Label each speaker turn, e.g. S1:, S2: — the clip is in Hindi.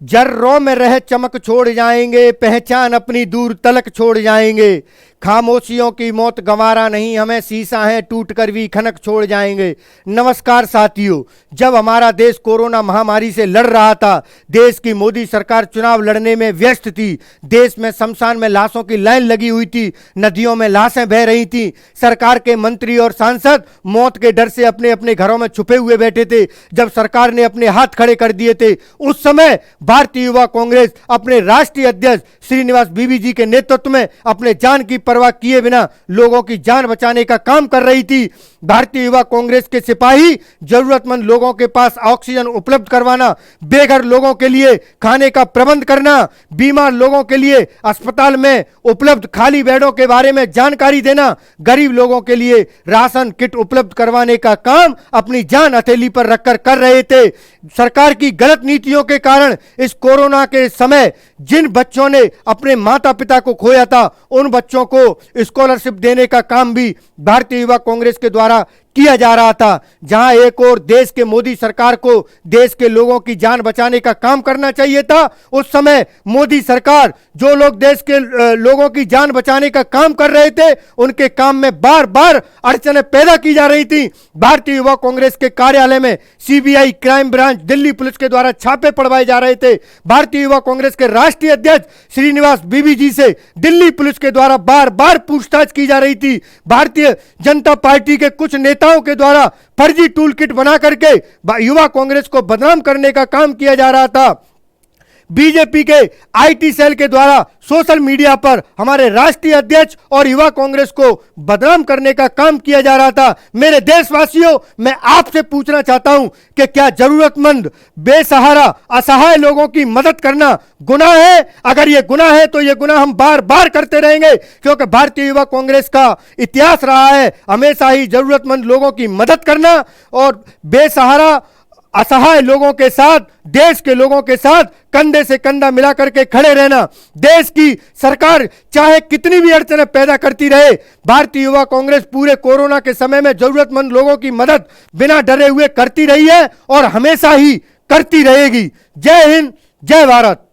S1: जर्रों में रह चमक छोड़ जाएंगे, पहचान अपनी दूर तलक छोड़ जाएंगे। खामोशियों की मौत गंवारा नहीं, हमें शीशा है टूट कर भी खनक छोड़ जाएंगे। नमस्कार साथियों, जब हमारा देश कोरोना महामारी से लड़ रहा था, देश की मोदी सरकार चुनाव लड़ने में व्यस्त थी, देश में शमशान में लाशों की लाइन लगी हुई थी, नदियों में लाशें बह रही थी, सरकार के मंत्री और सांसद मौत के डर से अपने अपने घरों में छुपे हुए बैठे थे। जब सरकार ने अपने हाथ खड़े कर दिए थे, उस समय भारतीय युवा कांग्रेस अपने राष्ट्रीय अध्यक्ष श्रीनिवास बीवी जी के नेतृत्व में अपने जान की परवाह किए बिना लोगों की जान बचाने का काम कर रही थी। भारतीय युवा कांग्रेस के सिपाही जरूरतमंद लोगों के पास ऑक्सीजन उपलब्ध करवाना, बेघर लोगों के लिए खाने का प्रबंध करना, बीमार लोगों के लिए अस्पताल में उपलब्ध खाली बेडों के बारे में जानकारी देना, गरीब लोगों के लिए राशन किट उपलब्ध करवाने का काम अपनी जान हथेली पर रखकर कर रहे थे। सरकार की गलत नीतियों के कारण इस कोरोना के समय जिन बच्चों ने अपने माता पिता को खोया था, उन बच्चों को स्कॉलरशिप देने का काम भी भारतीय युवा कांग्रेस के द्वारा किया जा रहा था। जहां एक और देश के मोदी सरकार को देश के लोगों की जान बचाने का काम करना चाहिए था, उस समय मोदी सरकार जो लोग देश के लोगों की जान बचाने का काम कर रहे थे, उनके काम में बार बार अड़चनें पैदा की जा रही थी। भारतीय युवा कांग्रेस के कार्यालय में CBI, crime branch, Delhi police के द्वारा छापे पड़वाए जा रहे थे। भारतीय युवा कांग्रेस के राष्ट्रीय अध्यक्ष श्रीनिवास बीवी जी से दिल्ली पुलिस के द्वारा बार बार पूछताछ की जा रही थी। भारतीय जनता पार्टी के कुछ नेताओं के द्वारा फर्जी टूल किट बना करके युवा कांग्रेस को बदनाम करने का काम किया जा रहा था। बीजेपी के आईटी सेल के द्वारा सोशल मीडिया पर हमारे राष्ट्रीय अध्यक्ष और युवा कांग्रेस को बदनाम करने का काम किया जा रहा था। मेरे देशवासियों, मैं आपसे पूछना चाहता हूं कि क्या जरूरतमंद, बेसहारा, असहाय लोगों की मदद करना गुनाह है? अगर यह गुनाह है तो यह गुनाह हम बार बार करते रहेंगे, क्योंकि भारतीय युवा कांग्रेस का इतिहास रहा है हमेशा ही जरूरतमंद लोगों की मदद करना और बेसहारा, असहाय लोगों के साथ, देश के लोगों के साथ कंधे से कंधा मिला करके खड़े रहना। देश की सरकार चाहे कितनी भी अड़चनें पैदा करती रहे, भारतीय युवा कांग्रेस पूरे कोरोना के समय में जरूरतमंद लोगों की मदद बिना डरे हुए करती रही है और हमेशा ही करती रहेगी। जय हिंद, जय भारत।